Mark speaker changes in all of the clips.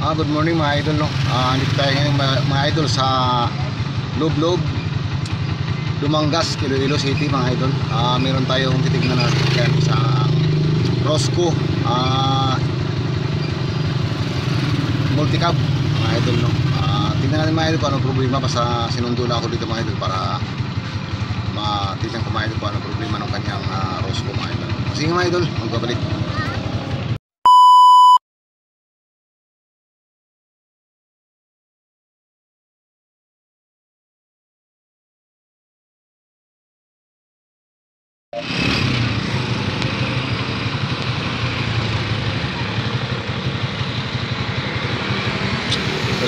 Speaker 1: Good morning mga idol, no. Dito tayo ngayon mga idol sa Loob-Loob, Dumangas, Iloilo City mga idol. Meron tayong titignan na yan sa Rosco multicab mga idol, no. Tingnan natin mga idol kung ano problema. Basta sinundo na ako dito mga idol para matignan ko mga idol kung ano problema ng kanyang Rosco mga idol. Sige mga idol, magbabalik.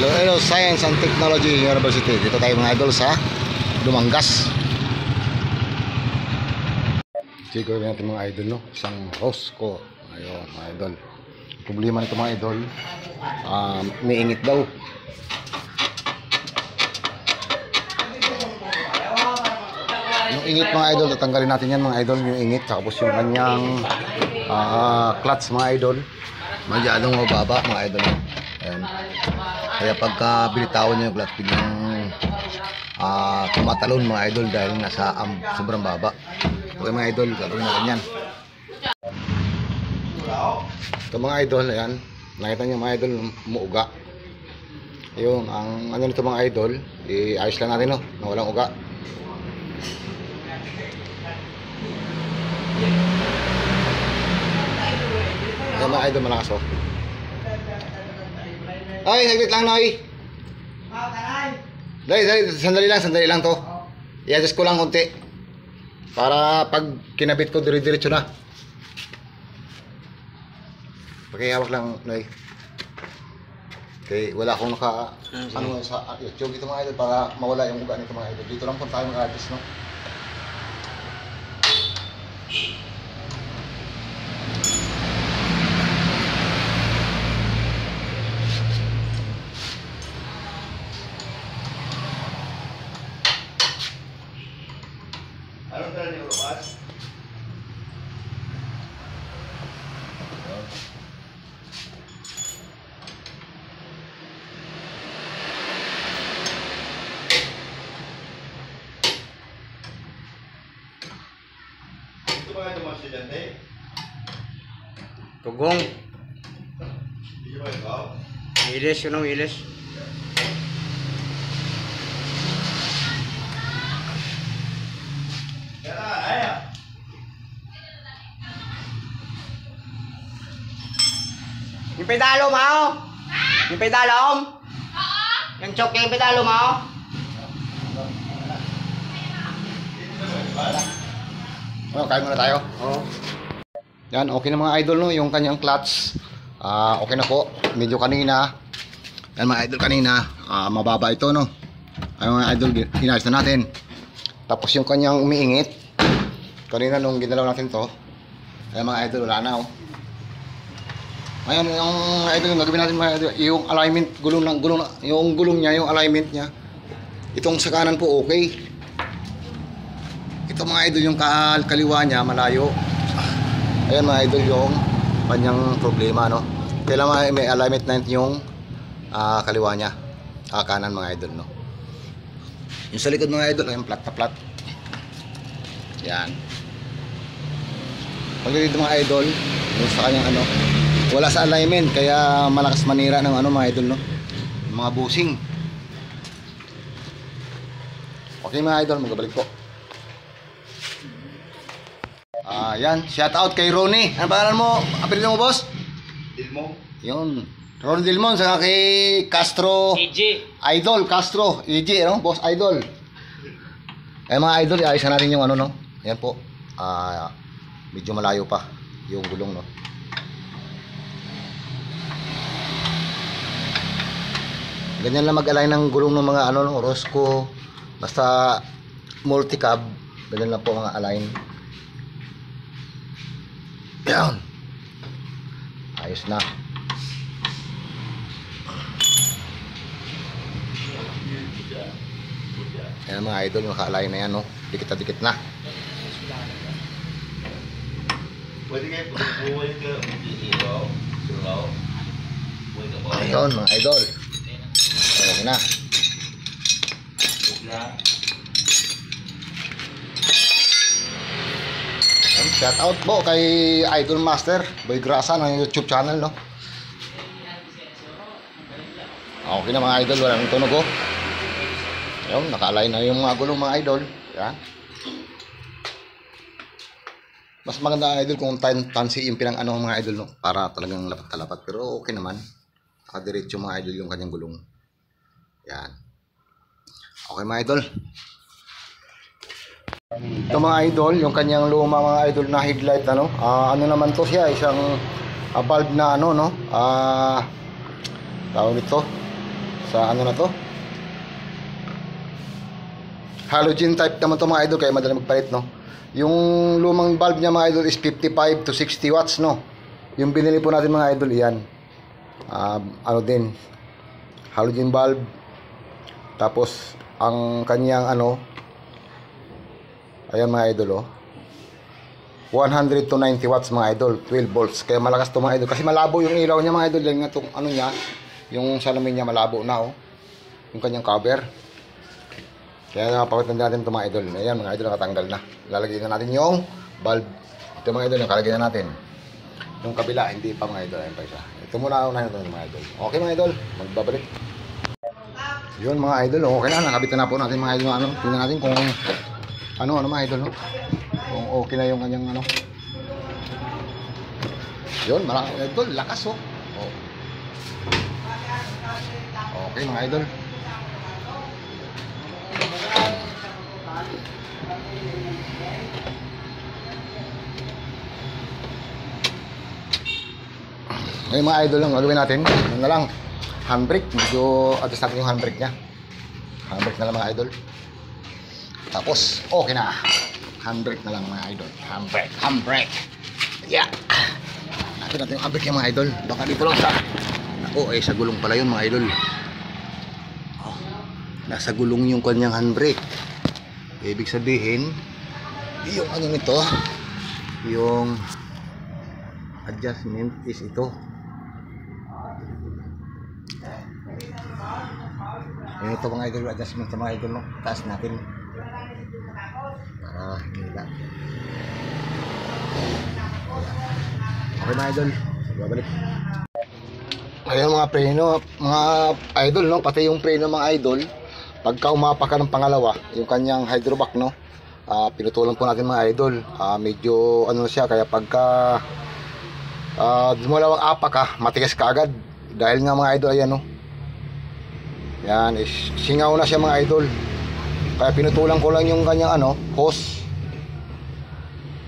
Speaker 1: Hello, Science and Technology University. Dito tayo mga idol sa Dumangas. Siguro natin mga idol, no? Isang Rosco. Ayun mga idol. Problema nito mga idol, umiingit daw. Yung ingit mga idol, tatanggalin natin yan mga idol. Yung ingit, tapos yung kanyang clutch mga idol, masyadong mababa mga idol. Ayan. Kaya pagka binitawan nyo yung clutch, biglang tumatalon mga idol dahil nasa sobrang baba. Okay mga idol, gagawin natin yan. Ito mga idol, ayan, nakita nyo mga idol, muuga. Ayun, ang ano nito mga idol, iayos lang natin, no, na walang uga. Ayan mga idol, malakas, oh. Ay, saglit lang, Noy. Dali, sandali lang to. I-adjust ko lang konti para pag kinabit ko dire-diretso na. Pakihawak lang, Noy. Okay, wala akong ano sa YouTube dito mga idol para mawala yung uga nito mga idol. Dito lang po tayo mag-adjust, no.
Speaker 2: Anong tala niyo, Rokas? Ito ba ito mga estudyante?
Speaker 3: Tugong.
Speaker 2: Hindi ba ikaw?
Speaker 3: Ilis, yun ang ilis. Yung pedalo mo? Yung pedalo? Yung choke yung pedalo mo?
Speaker 1: Kain muna tayo.
Speaker 3: Oo.
Speaker 1: Yan, okay na mga idol, no, yung kanyang clutch. Okay na po. Medyo kanina, yan mga idol, kanina mababa ito, no. Ayun mga idol, hinayos na natin. Tapos yung kanyang umiingit, kanina nung ginalaw natin to, ayan mga idol, wala na, oh. Ngayon yung idol, yung gagawin natin mga idol, yung alignment, yung gulong niya, yung alignment niya, itong sa kanan po okay. Ito mga idol, yung kaliwa niya malayo. Ayan mga idol, yung kanyang problema, no. Kailangan may alignment na yung kaliwa niya, kanan mga idol, no. Yung sa likod mga idol, ayan, flat na flat. Yan. Pag dito mga idol, yung sa kanyang ano, wala sa alignment, kaya malakas manira ng ano mga idol, no, mga bushing. Okay mga idol, magbabalik po. Yan, shout out kay Ronnie. Ano pangalan mo? Apelyido mo, boss?
Speaker 2: Dilmo?
Speaker 1: Yun, Ronnie Dilmon, saka kay Castro Idol, Castro EJ, ano? Boss Idol. Mga idol, iayos na natin yung ano, no. Ayan po, medyo malayo pa yung gulong, no. Ganyan lang mag-align ng gulong ng mga ano, no, Rosco. Basta multicab, ganyan lang po mga align. Yan. Ayos na. Yan mga idol, naka-align na yan, no. Dikit na dikit na.
Speaker 2: Pwede kayo, pwede ka, sulaw. Pwede ka ba?
Speaker 1: Yun mga idol. Okay na. Shout out po kay Idol Master Boy Grasa ng YouTube channel, no? Okay na mga idol, wala nang tunog, oh. Ayun, naka-align na yung mga gulong mga idol. Yan. Mas maganda idol kung tansi yung pinang ano mga idol, no? Para talagang lapat na lapat. Pero okay naman. Nakadiretso mga idol yung kanyang gulong. Yan. Okay mga idol. Ito mga idol, yung kanyang luma mga idol na headlight, ano? Ano naman to siya, isang bulb na ano, no? Tawag nito sa ano na to? Halogen type naman to mga idol, kaya madali magpalit, no? Yung lumang bulb niya mga idol is 55 to 60 watts, no? Yung binili po natin mga idol, yan. Ano din, halogen bulb. Tapos ang kanyang ano, ayan mga idol, oh, 100 to 90 watts mga idol, 12 volts. Kaya malakas to mga idol, kasi malabo yung ilaw niya mga idol. Yan nga itong ano niya, yung salamin niya malabo na, oh, yung kanyang cover. Kaya napapakitan natin ito mga idol. Ayan mga idol, nakatanggal na. Lalagyan na natin yung bulb. Ito mga idol, nakalagay na natin. Yung kabila, hindi pa mga idol. Ayan pa isa. Ito muna unahin natin mga idol. Okay mga idol, magbabalik. Yun mga idol, okay na. Nakabitan na po natin mga idol. Ano, tingnan natin kung ano mga idol, no? Kung okay na yung kanyang ano. Yun, mga idol, lakas, oh. Okay mga idol. Ngayon mga idol, lang gagawin natin, ano na lang, handbrake. Medyo adjust natin yung handbrake nya. Handbrake na lang mga idol. Tapos okay na, handbrake na lang mga idol. Handbrake. Yeah. Natin natin yung handbrake nya mga idol. Baka dito lang sa sa gulong pala yun mga idol. Nasa gulong yung kanyang handbrake. Ibig sabihin, yung ano nito, yung adjustment is ito. Ito mga idol, adjustment sa mga idol, no? Taas natin. Hila. Okay mga idol, babalik. Ayun mga preno, mga idol, no? Pati yung preno mga idol, pagka umapa ka ng pangalawa, yung kanyang hydroback, no? Pinutulan po natin mga idol. Medyo ano siya, kaya pagka dumulawang apa ka, matigas ka agad. Dahil nga mga idol, ayan, no? Yan, singaw na siya mga idol. Kaya pinutulan ko lang yung kanyang ano, hose.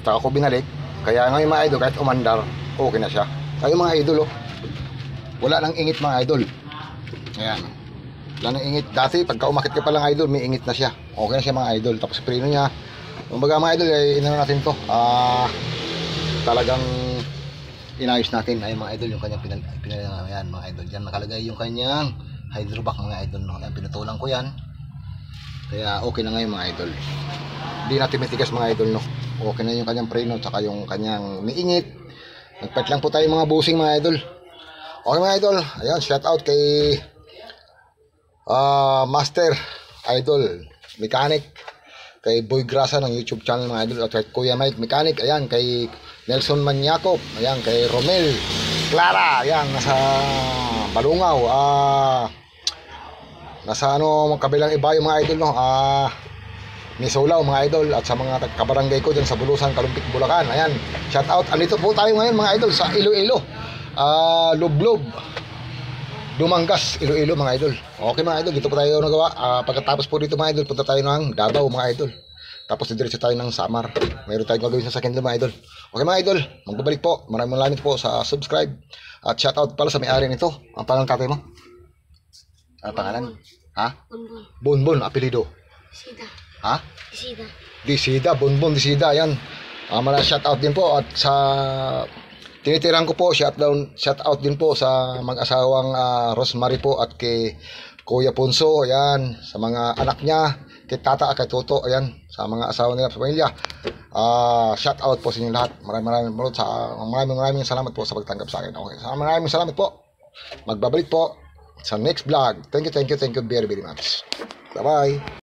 Speaker 1: Tsaka ko binalik. Kaya ngayon mga idol, kahit umandar, okay na siya. Kaya mga idol, oh, wala nang ingit mga idol. Ayan, wala nang ingit. Dati pagka umakit ka pa lang idol, may ingit na siya. Okay na siya mga idol. Tapos preno niya, kumbaga mga idol, inano natin to, talagang inayos natin. Ayun mga idol, yung kanyang ayan mga idol, dyan nakalagay yung kanyang hydroback mga idol, no? Ayan, pinutulan ko yan. Kaya okay na ngayon mga idol. Hindi natin matigas mga idol, no? Okay na yung kanyang preno, tsaka yung kanyang miingit. Nagpet lang po tayo mga busing mga idol. Okay mga idol, ayan, shout out kay Master Idol Mechanic, kay Boy Grasa ng YouTube channel mga idol, at kay Kuya Mike Mechanic, ayan, kay Nelson Maniaco, ayan, kay Romel Clara, ayan, nasa Balungaw, nasa ano, kabilang iba yung mga idol, no? Misolaw mga idol, at sa mga kabarangay ko dyan sa Bulusan, Kalumpit, Bulacan, ayan, shout out. Andito po tayo ngayon mga idol sa Iloilo, Lublob, Dumangas, Iloilo mga idol. Okay mga idol, dito po tayo nagawa. Pagkatapos po dito mga idol, punta tayo ng Davao mga idol. Tapos diretso tayo ng Samar. Mayroon tayong gagawin sa second mga idol. Okay mga idol, magbabalik po. Maraming salamat po sa subscribe. At shout out pala sa may-ari nito. Ang pangalan tatay mo? Ano pangalan? Ha? Bonbon, apelido.
Speaker 4: Disida.
Speaker 1: Ha?
Speaker 4: Disida.
Speaker 1: Disida, Bonbon Disida, yan. Maraming shout out din po, at sa tinitiran ko po, shout out din po sa mag-asawang Rosemary po, at kay Kuya Ponso, ayan, sa mga anak niya, kay Tata at kay Toto, ayan, sa mga asawa nila, sa pamilya. Shout out po sa inyo lahat. Maraming salamat po sa pagtanggap sa akin. Okay, maraming salamat po. Magbabalik po. sa next vlog. Thank you very, very much. Bye-bye.